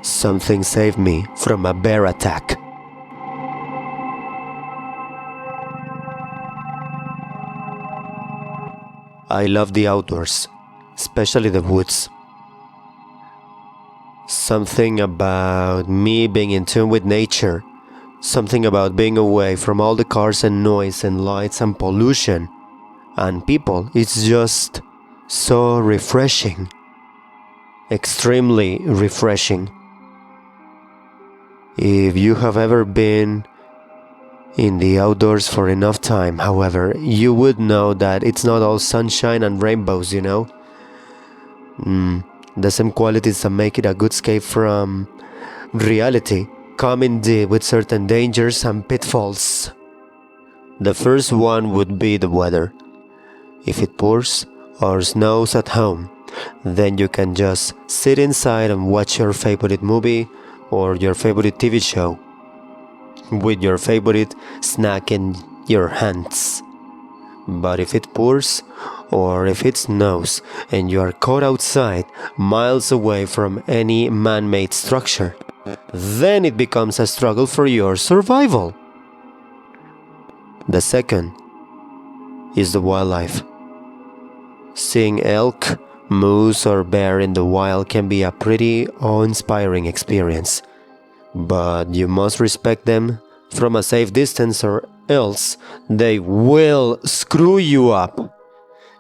Something saved me from a bear attack. I love the outdoors, especially the woods. Something about me being in tune with nature, something about being away from all the cars and noise and lights and pollution and people, it's just so refreshing. Extremely refreshing. If you have ever been in the outdoors for enough time, however, you would know that it's not all sunshine and rainbows, you know? The same qualities that make it a good escape from reality come indeed with certain dangers and pitfalls. The first one would be the weather. If it pours or snows at home, then you can just sit inside and watch your favorite movie or your favorite TV show with your favorite snack in your hands. But if it pours or if it snows and you are caught outside miles away from any man-made structure, then it becomes a struggle for your survival. The second is the wildlife. Seeing elk, moose or bear in the wild can be a pretty awe-inspiring experience, but you must respect them from a safe distance or else they will screw you up.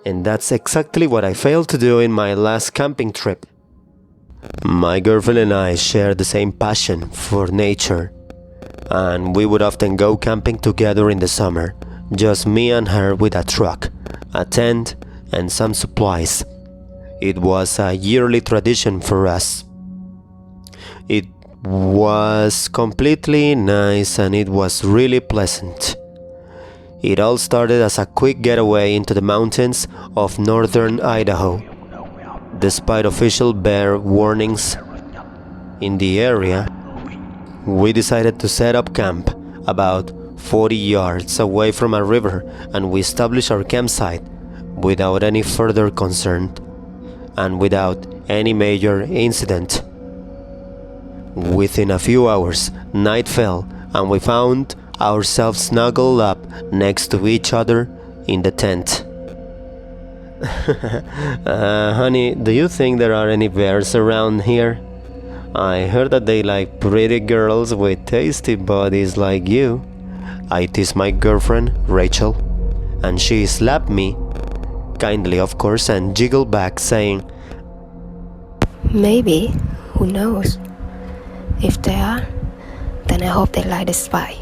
And that's exactly what I failed to do in my last camping trip. My girlfriend and I share the same passion for nature, and we would often go camping together in the summer, just me and her with a truck, a tent, and some supplies. It was a yearly tradition for us. It was completely nice and it was really pleasant. It all started as a quick getaway into the mountains of northern Idaho. Despite official bear warnings in the area, we decided to set up camp about 40 yards away from a river, and we established our campsite without any further concern and without any major incident. Within a few hours, night fell and we found ourselves snuggled up next to each other in the tent. Honey, do you think there are any bears around here? I heard that they like pretty girls with tasty bodies like you. I teased my girlfriend, Rachel, and she slapped me, kindly of course, and jiggled back saying, Maybe, who knows? If they are, then I hope they like the spy.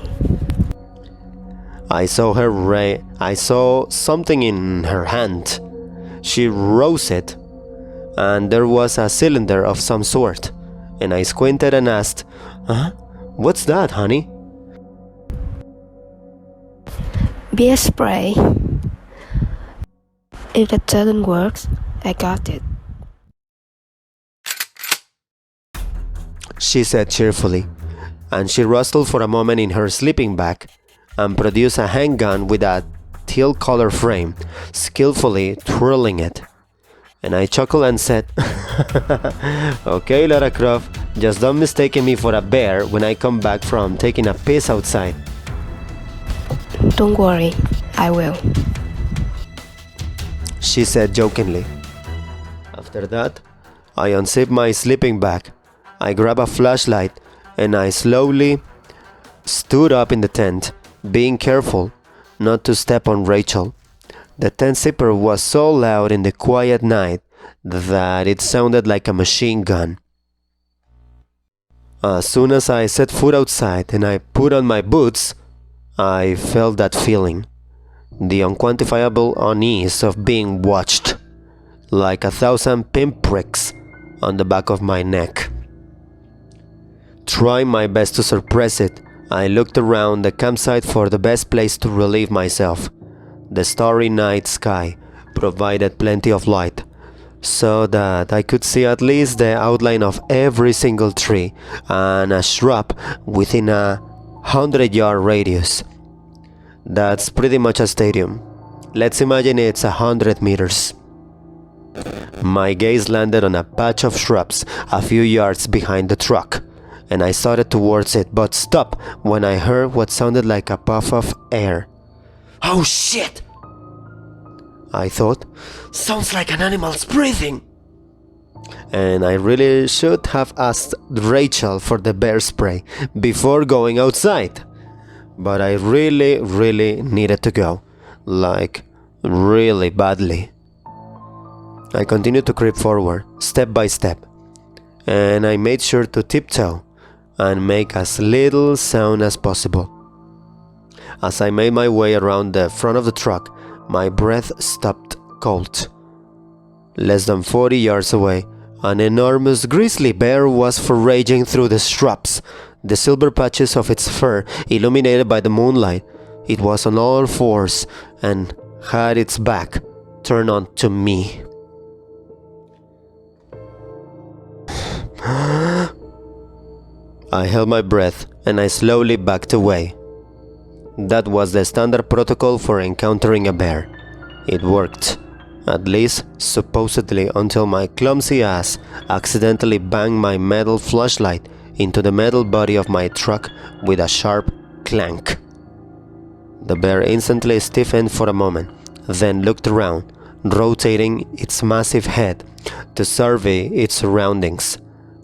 I saw something in her hand. She rose it, and there was a cylinder of some sort, and I squinted and asked, What's that, honey? Beer spray. If that doesn't work, I got it. She said cheerfully, and she rustled for a moment in her sleeping bag and produced a handgun with a teal color frame, skillfully twirling it. And I chuckled and said, Okay, Lara Croft, just don't mistake me for a bear when I come back from taking a piss outside. Don't worry, I will. She said jokingly. After that, I unzipped my sleeping bag. I grabbed a flashlight and I slowly stood up in the tent, being careful not to step on Rachel. The tent zipper was so loud in the quiet night that it sounded like a machine gun. As soon as I set foot outside and I put on my boots, I felt that feeling, the unquantifiable unease of being watched, like 1,000 pinpricks on the back of my neck. Trying my best to suppress it, I looked around the campsite for the best place to relieve myself. The starry night sky provided plenty of light, so that I could see at least the outline of every single tree and a shrub within a 100-yard radius. That's pretty much a stadium. Let's imagine it's 100 meters. My gaze landed on a patch of shrubs a few yards behind the truck, and I started towards it, but stopped when I heard what sounded like a puff of air. Oh shit! I thought. Sounds like an animal's breathing. And I really should have asked Rachel for the bear spray before going outside. But I really needed to go. Like, really badly. I continued to creep forward, step by step. And I made sure to tiptoe and make as little sound as possible. As I made my way around the front of the truck, my breath stopped cold. Less than 40 yards away, an enormous grizzly bear was foraging through the shrubs, the silver patches of its fur illuminated by the moonlight. It was on all fours and had its back turned on to me. I held my breath and I slowly backed away. That was the standard protocol for encountering a bear. It worked, at least supposedly, until my clumsy ass accidentally banged my metal flashlight into the metal body of my truck with a sharp clank. The bear instantly stiffened for a moment, then looked around, rotating its massive head to survey its surroundings.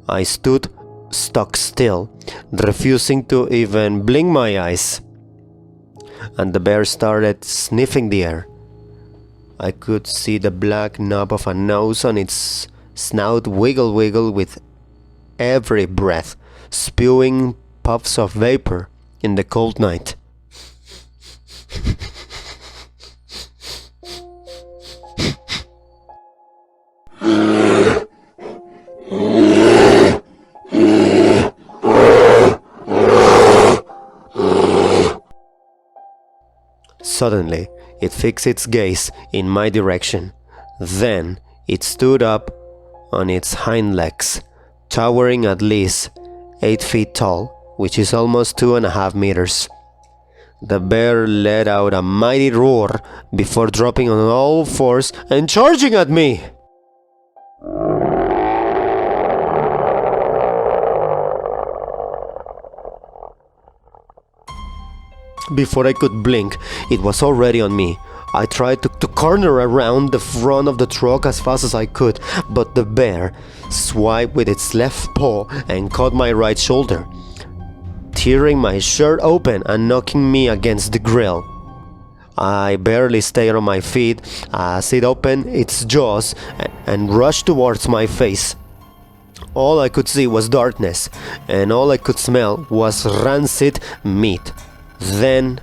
I stood stock still, refusing to even blink my eyes. And the bear started sniffing the air. I could see the black knob of a nose on its snout wiggle with every breath, spewing puffs of vapor in the cold night. Suddenly, it fixed its gaze in my direction. Then, it stood up on its hind legs, towering at least 8 feet tall, which is almost 2.5 meters. The bear let out a mighty roar before dropping on all fours and charging at me. Before I could blink, it was already on me. I tried to corner around the front of the truck as fast as I could, but the bear swiped with its left paw and caught my right shoulder, tearing my shirt open and knocking me against the grill. I barely stayed on my feet as it opened its jaws and rushed towards my face. All I could see was darkness, and all I could smell was rancid meat. Then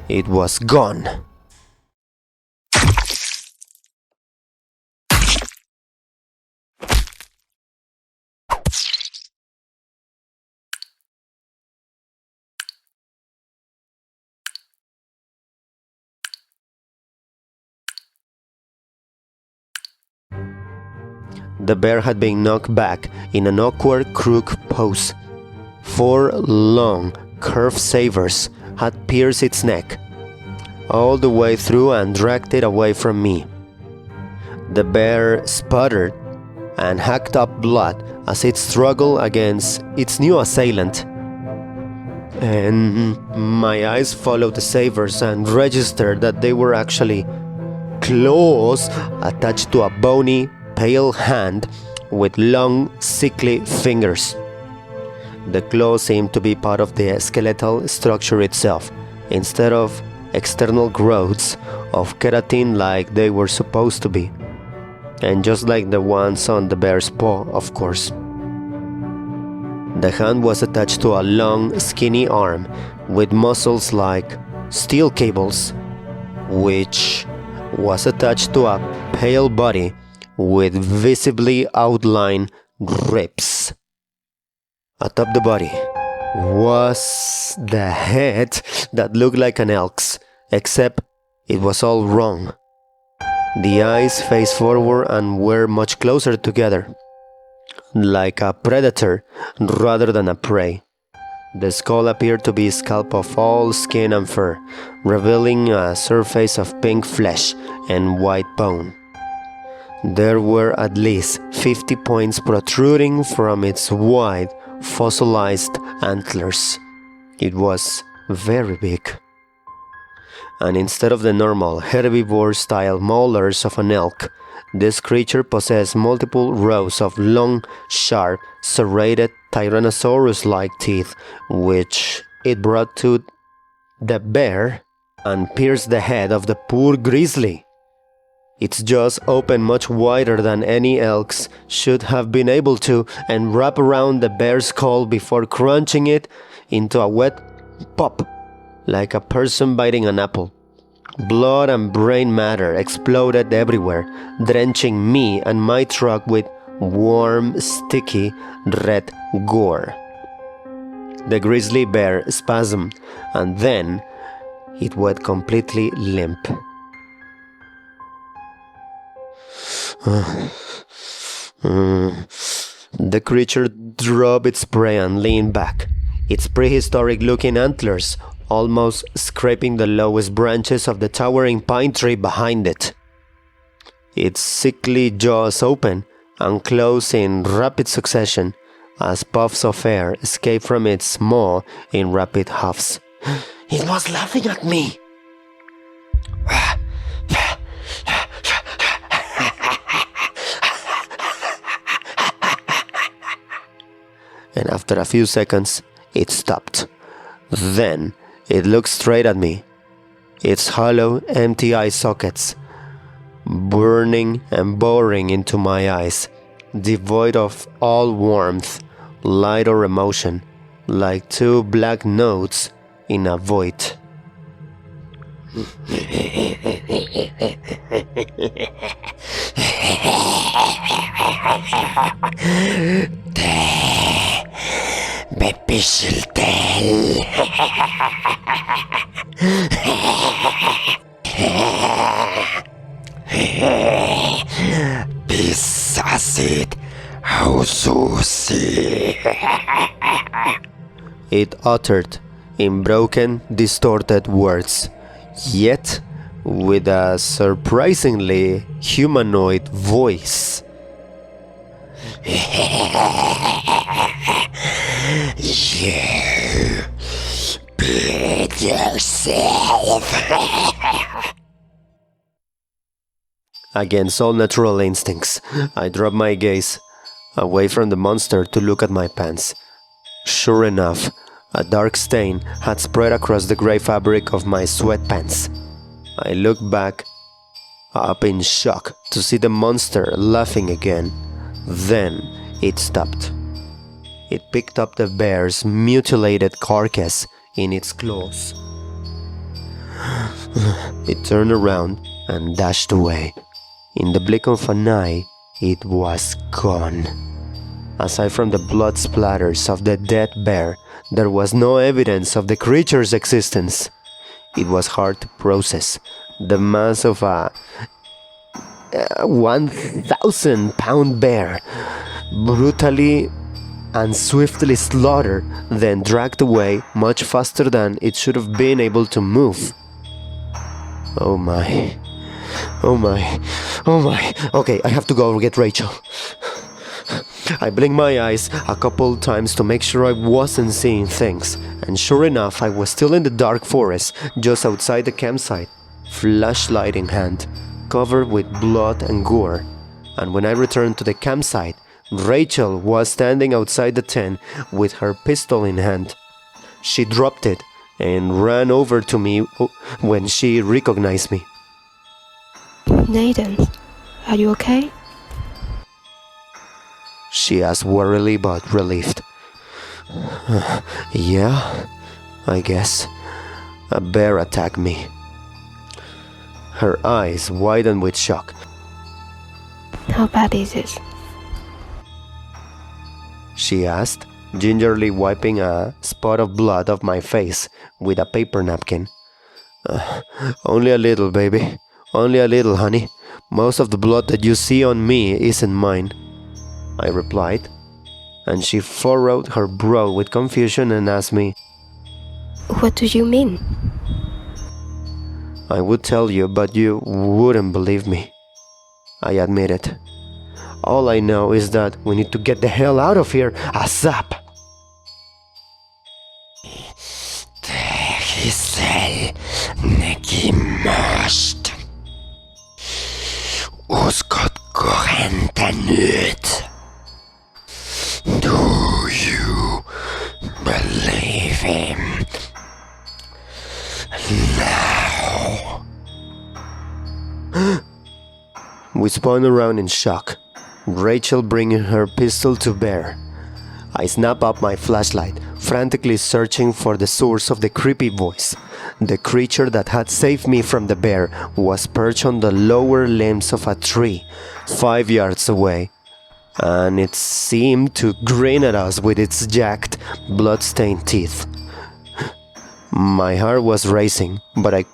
it was gone. The bear had been knocked back in an awkward crook pose. 4 long, curved sabers had pierced its neck all the way through and dragged it away from me. The bear sputtered and hacked up blood as it struggled against its new assailant. And my eyes followed the sabers and registered that they were actually claws attached to a bony, pale hand with long, sickly fingers. The claws seemed to be part of the skeletal structure itself, instead of external growths of keratin like they were supposed to be. And just like the ones on the bear's paw, of course. The hand was attached to a long, skinny arm with muscles like steel cables, which was attached to a pale body with visibly outlined ribs. Atop the body was the head that looked like an elk's, except it was all wrong. The eyes faced forward and were much closer together, like a predator rather than a prey. The skull appeared to be a scalp of all skin and fur, revealing a surface of pink flesh and white bone. There were at least 50 points protruding from its wide, fossilized antlers. It was very big. And instead of the normal herbivore-style molars of an elk, this creature possessed multiple rows of long, sharp, serrated Tyrannosaurus-like teeth, which it brought to the bear and pierced the head of the poor grizzly. Its jaws opened much wider than any elk's should have been able to and wrap around the bear's skull before crunching it into a wet pop, like a person biting an apple. Blood and brain matter exploded everywhere, drenching me and my truck with warm, sticky, red gore. The grizzly bear spasmed, and then it went completely limp. The creature dropped its prey and leaned back, its prehistoric-looking antlers almost scraping the lowest branches of the towering pine tree behind it. Its sickly jaws opened and closed in rapid succession as puffs of air escaped from its maw in rapid huffs. It was laughing at me. And after a few seconds, it stopped. Then it looked straight at me, its hollow, empty eye sockets burning and boring into my eyes, devoid of all warmth, light or emotion, like two black notes in a void. It uttered in broken, distorted words, yet with a surprisingly humanoid voice. You beat yourself. Against all natural instincts, I dropped my gaze away from the monster to look at my pants. Sure enough, a dark stain had spread across the gray fabric of my sweatpants. I looked back, up in shock, to see the monster laughing again. Then it stopped. It picked up the bear's mutilated carcass in its claws. It turned around and dashed away. In the blink of an eye, it was gone. Aside from the blood splatters of the dead bear, there was no evidence of the creature's existence. It was hard to process. The mass of a 1,000-pound bear, brutally and swiftly slaughtered, then dragged away much faster than it should have been able to move. Oh my. Okay, I have to go get Rachel. I blinked my eyes a couple times to make sure I wasn't seeing things, and sure enough, I was still in the dark forest just outside the campsite, flashlight in hand, covered with blood and gore. And when I returned to the campsite, Rachel was standing outside the tent with her pistol in hand. She dropped it and ran over to me when she recognized me. Nathan, are you okay? She asked wearily but relieved. Yeah, I guess. A bear attacked me. Her eyes widened with shock. How bad is it? She asked, gingerly wiping a spot of blood off my face with a paper napkin. Only a little, baby. Only a little, honey. Most of the blood that you see on me isn't mine, I replied, and she furrowed her brow with confusion and asked me, What do you mean? I would tell you, but you wouldn't believe me. I admitted. All I know is that we need to get the hell out of here ASAP. Terhisel nekimost. Uskot korenta nyt. Do you believe him now? We spun around in shock, Rachel bringing her pistol to bear. I snap up my flashlight, frantically searching for the source of the creepy voice. The creature that had saved me from the bear was perched on the lower limbs of a tree, 5 yards away, and it seemed to grin at us with its jagged, blood-stained teeth. My heart was racing, but I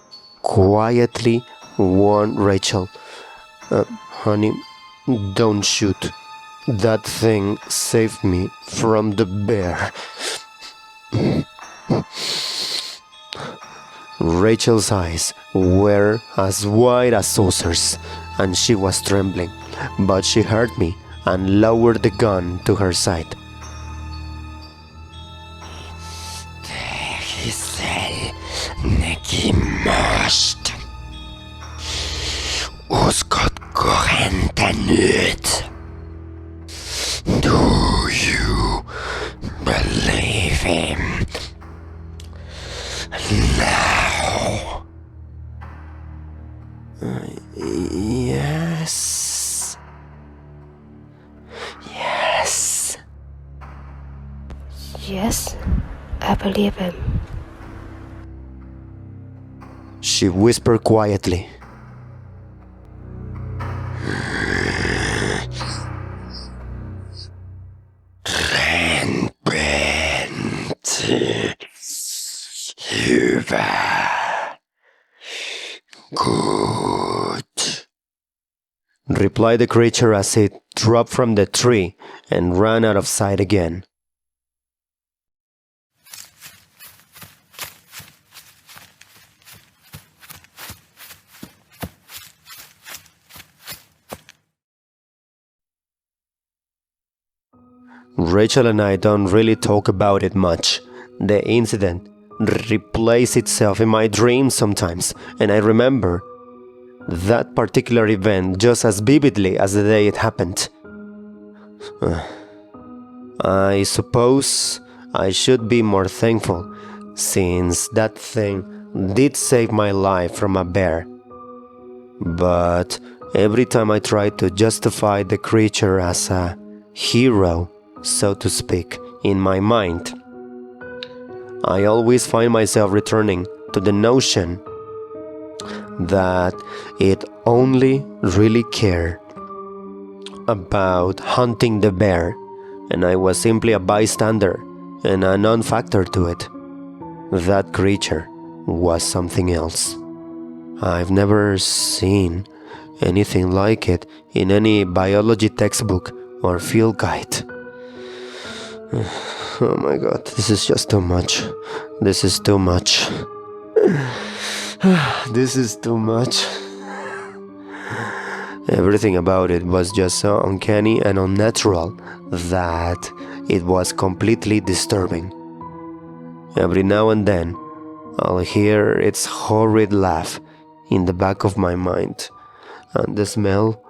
quietly warned Rachel, "Honey, don't shoot. That thing saved me from the bear." Rachel's eyes were as wide as saucers, and she was trembling, but she heard me and lowered the gun to her side. Terhisel nekimost. Uskot korenta nyt. Do you believe him now? Yes. Yes. Yes, I believe him. She whispered quietly. Good. Replied the creature as it dropped from the tree and ran out of sight again. Rachel and I don't really talk about it much. The incident replays itself in my dreams sometimes, and I remember that particular event just as vividly as the day it happened. I suppose I should be more thankful, since that thing did save my life from a bear. But every time I try to justify the creature as a hero, so to speak, in my mind, I always find myself returning to the notion that it only really cared about hunting the bear, and I was simply a bystander and a non-factor to it. That creature was something else. I've never seen anything like it in any biology textbook or field guide. Oh my god, this is just too much. This is too much. This is too much. Everything about it was just so uncanny and unnatural that it was completely disturbing. Every now and then, I'll hear its horrid laugh in the back of my mind, and the smell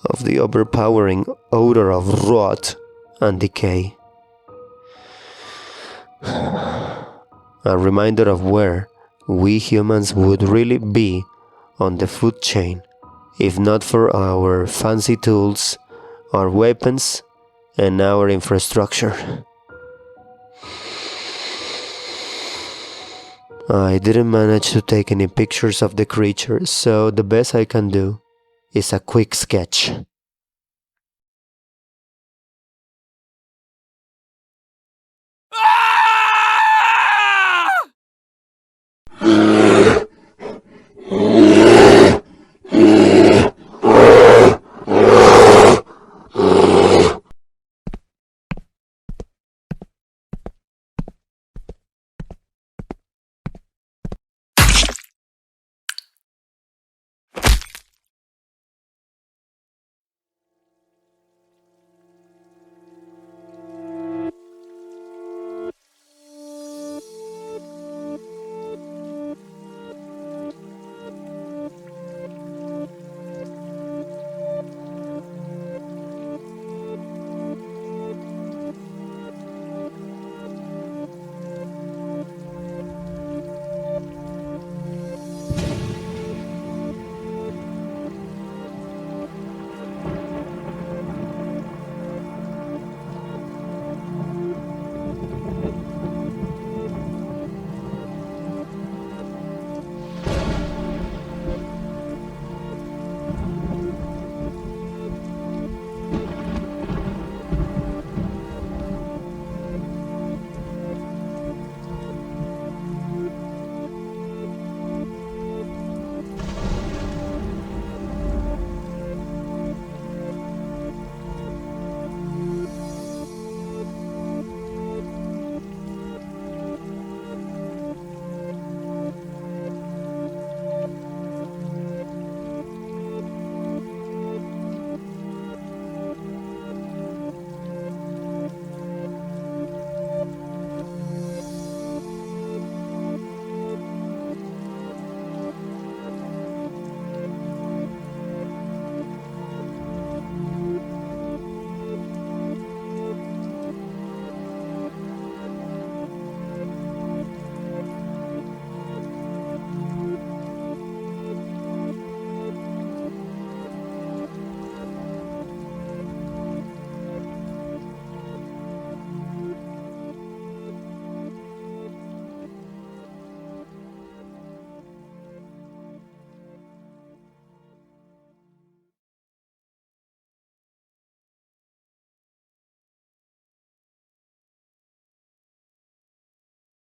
of the overpowering odor of rot and decay. A reminder of where we humans would really be on the food chain if not for our fancy tools, our weapons, and our infrastructure. I didn't manage to take any pictures of the creature, so the best I can do is a quick sketch.